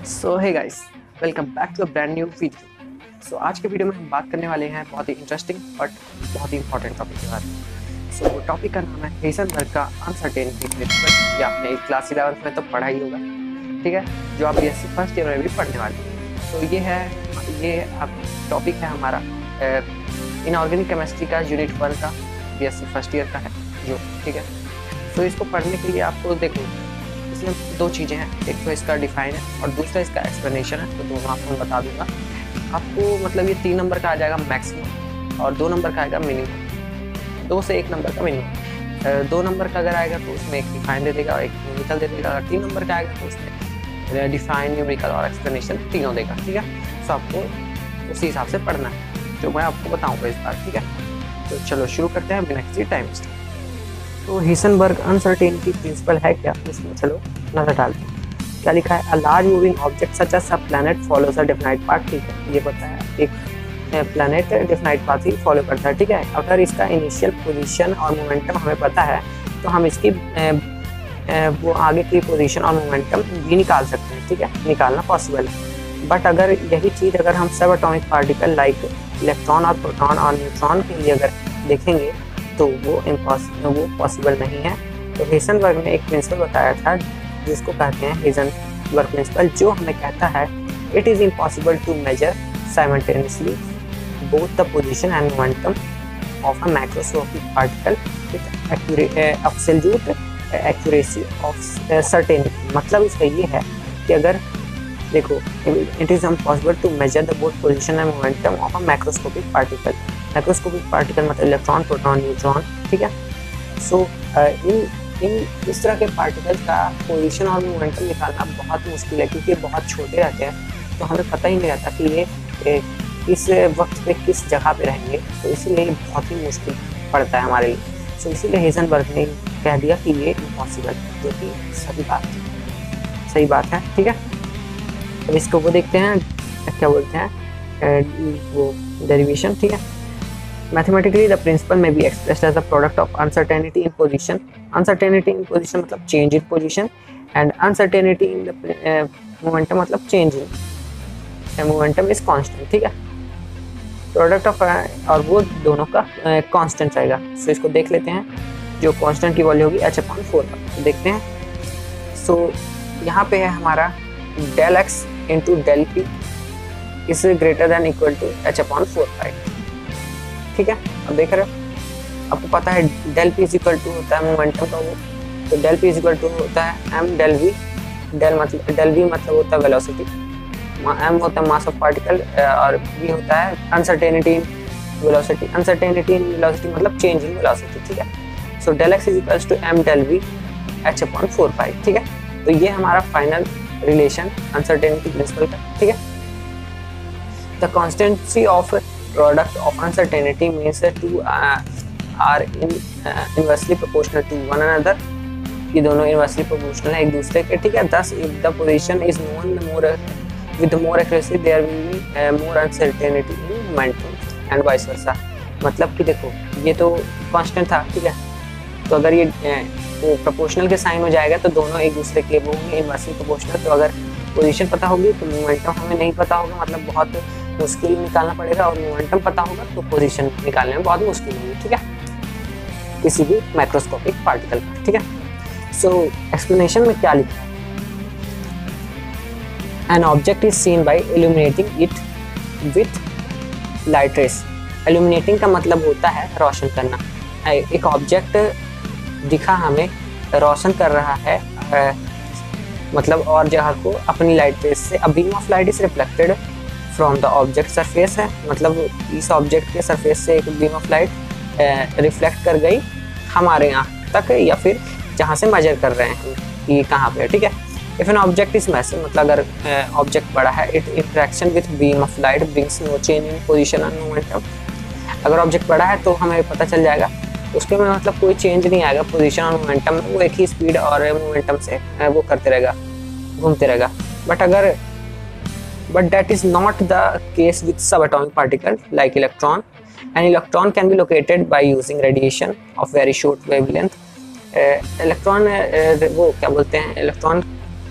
So hey guys, welcome back to a brand new video. So आज के video में हम बात करने वाले हैं बहुत ही इंटरेस्टिंग बट बहुत ही इंपॉर्टेंट टॉपिक के बारे में। सो टॉपिक का नाम है हेजनबर्ग का अनसर्टेनिटी प्रिंसिपल। ये आपने क्लास 11th में तो पढ़ा ही होगा, ठीक है, जो आप BSc फर्स्ट ईयर में भी पढ़ने वाले हैं। सो ये आप टॉपिक है हमारा इनऑर्गेनिक केमिस्ट्री का यूनिट 1 का, BSc फर्स्ट ईयर का है जो, ठीक है। तो इसको पढ़ने के लिए आपको देखो, इसमें दो चीज़ें हैं, एक तो इसका डिफाइन है और दूसरा इसका एक्सप्लेनेशन है। तो दोनों आपको मैं बता दूंगा। आपको मतलब ये 3 नंबर का आ जाएगा मैक्सिमम और 2 नंबर का आएगा मिनिमम। 2 से 1 नंबर का मिनिमम। 2 नंबर का अगर आएगा तो उसमें एक डिफाइन दे देगा और एक न्यूमेरिकल दे देगा। अगर 3 नंबर का आएगा तो उसमें डिफाइन, न्यूमेरिकल और एक्सप्लेनेशन तीनों देगा, ठीक है। तो आपको उसी हिसाब से पढ़ना है जो मैं आपको बताऊँगा इस बार, ठीक है। तो चलो शुरू करते हैं बिना किसी टाइम वेस्ट। तो हेजनबर्ग अनसर्टेनिटी प्रिंसिपल है क्या, इसमें चलो नजर डालते हैं। क्या लिखा है? A large moving object such as a planet follows a definite path, ठीक है, ये पता है, एक प्लैनेट डेफिनाइट पाथ ही फॉलो करता है, ठीक है। अगर इसका इनिशियल पोजीशन और मोमेंटम हमें पता है तो हम इसकी वो आगे की पोजीशन और मोमेंटम भी निकाल सकते हैं, ठीक है, निकालना पॉसिबल है। बट अगर यही चीज़ अगर हम सब एटॉमिक पार्टिकल लाइक इलेक्ट्रॉन और प्रोटॉन और न्यूट्रॉन के लिए अगर देखेंगे तो वो पॉसिबल नहीं है। तो हेजनबर्ग ने एक प्रिंसिपल बताया था जिसको कहते हैं हेजनबर्ग प्रिंसिपल, जो हमें कहता है it is impossible to measure simultaneously both the position and momentum of a macroscopic particle with absolute accuracy of certainty. मतलब इसका ये है कि अगर देखो, it is impossible to measure the both position and momentum of a macroscopic particle. Macroscopic particle मतलब electron, proton, neutron, ठीक है। सो इस तरह के पार्टिकल्स का पोजीशन और मोमेंटम निकालना बहुत मुश्किल है, क्योंकि बहुत छोटे रहते हैं, तो हमें पता ही नहीं रहता कि ये किस वक्त पे किस जगह पे रहेंगे। तो इसीलिए बहुत ही मुश्किल पड़ता है हमारे लिए। सो इसीलिए हेजनबर्ग ने कह दिया कि ये इम्पॉसिबल, जो कि सही बात है, ठीक है। अब इसको वो देखते हैं, क्या बोलते हैं, वो डेरिवेशन, ठीक है। Mathematically, the principle may be expressed as the product of uncertainty in position. Uncertainty in position मतलब change in position, and uncertainty in the momentum मतलब change in momentum is constant, ठीक है। Product of और वो दोनों का constant रहेगा। So इसको देख लेते हैं, जो constant की वैल्यू होगी h/4 का, तो देखते हैं। So यहाँ पे है हमारा del x into del p is greater than equal to h/4, ठीक है। अब देख रहे हो, आपको पता है डेल पी इक्वल टू होता है मोमेंटम का वो, तो डेल पी इक्वल टू होता है M del V. Del V मतलब होता है वेलोसिटी, एम होता है मास ऑफ पार्टिकल और वी होता है uncertainty in velocity. Uncertainty in velocity मतलब चेंज इन वेलोसिटी, ठीक है। So del X is equals to M del V h/4, ठीक है। तो ये हमारा फाइनल रिलेशन अनसर्टेनिटी प्रिंसिपल का, ठीक है। The constituency of product of uncertainty means two are inversely proportional to one another। ये दोनों इनवर्सली प्रोपोर्शनल है एक दूसरे के, ठीक है। Thus if the position is known more with more accuracy there will be more uncertainty in momentum and vice versa। मतलब कि देखो, ये तो कांस्टेंट था, ठीक है, तो अगर ये वो प्रोपोर्शनल के साइन हो जाएगा तो दोनों एक दूसरे के वो होंगे इनवर्सली प्रोपोर्शनल। तो अगर पोजीशन पता होगी तो मोमेंटम हमें नहीं पता होगा, मतलब बहुत मुश्किल निकालना पड़ेगा, और मोमेंटम पता होगा तो पोजीशन निकालने में बहुत मुश्किल होगी, ठीक है, किसी भी माइक्रोस्कोपिक पार्टिकल का, ठीक है। सो एक्सप्लेनेशन में क्या लिखा है? An object is seen by illuminating it with light rays. Illuminating का मतलब होता है रोशन करना। एक ऑब्जेक्ट दिखा हमें, रोशन कर रहा है मतलब और जगह को अपनी लाइट रेस से। A beam of light is reflected from the object surface है, मतलब इस ऑब्जेक्ट के सरफेस से एक बीम ऑफ लाइट रिफ्लेक्ट कर गई हमारे यहाँ तक, या फिर जहाँ से मेजर कर रहे हैं कि कहाँ पे है, ठीक है। If an object is massive मतलब अगर ऑब्जेक्ट बड़ा है, it interaction with beam of light brings no change in position and momentum. अगर ऑब्जेक्ट बड़ा है तो हमें पता चल जाएगा उसके में मतलब कोई चेंज नहीं आएगा पोजीशन और मोमेंटम में, वो एक ही स्पीड और मोमेंटम से वो करते रहेगा, घूमते रहेगा। But that is not the case with subatomic particle like electron. An electron can be located by using radiation of very short wavelength। Electron वो क्या बोलते हैं, electron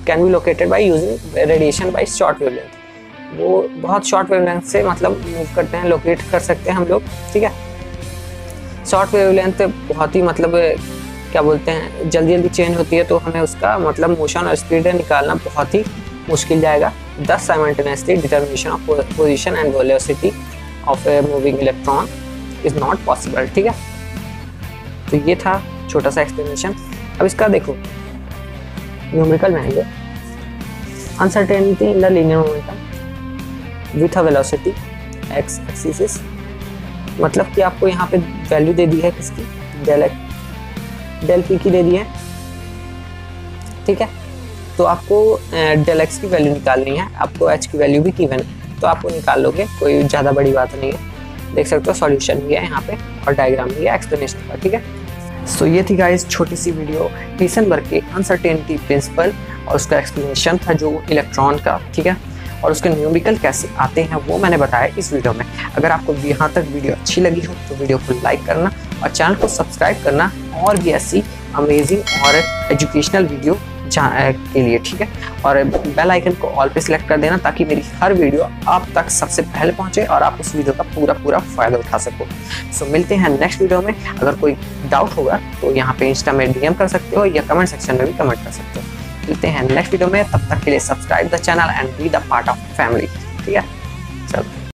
can be located by using radiation by short wavelength. वो बहुत short wavelength से मतलब move करते हैं, लोकेट कर सकते हैं हम लोग, ठीक है। शॉर्ट वेवलेंथ बहुत ही मतलब क्या बोलते हैं जल्दी जल्दी चेंज होती है, तो हमें उसका मतलब मोशन और स्पीड निकालना बहुत ही मुश्किल जाएगा। दस simultaneously determination of position and velocity of a moving electron is not possible, ठीक है। तो ये था छोटा सा एक्सप्लेनेशन। अब इसका देखो numerical value, uncertainty in the linear momentum with a velocity x axis, मतलब कि आपको यहाँ पे वैल्यू दे दी है किसकी, डेल पी की दे दी है, ठीक है। तो आपको डेल एक्स की वैल्यू निकालनी है, आपको एच की वैल्यू भी गिवन है, तो आपको निकाल लोगे, कोई ज़्यादा बड़ी बात नहीं है। देख सकते हो सॉल्यूशन भी है यहाँ पे और डायग्राम भी है एक्सप्लेनेशन का, ठीक है। सो ये थी गाइस छोटी सी वीडियो हेइसेनबर्ग के अनसर्टेनिटी प्रिंसिपल और उसका एक्सप्लेनेशन था जो इलेक्ट्रॉन का, ठीक है। और उसके न्यूमेरिकल कैसे आते हैं वो मैंने बताया इस वीडियो में। अगर आपको यहाँ तक वीडियो अच्छी लगी हो तो वीडियो को लाइक करना और चैनल को सब्सक्राइब करना और भी ऐसी अमेजिंग और एजुकेशनल वीडियो के लिए, ठीक है। और बेल आइकन को ऑल पे सिलेक्ट कर देना ताकि मेरी हर वीडियो आप तक सबसे पहले पहुंचे और आप उस वीडियो का पूरा फायदा उठा सको। सो मिलते हैं नेक्स्ट वीडियो में। अगर कोई डाउट होगा तो यहाँ पे इंस्टा में DM कर सकते हो या कमेंट सेक्शन में भी कमेंट कर सकते हो। मिलते हैं नेक्स्ट वीडियो में, तब तक के लिए subscribe the channel and be the part of family, ठीक है। चलो।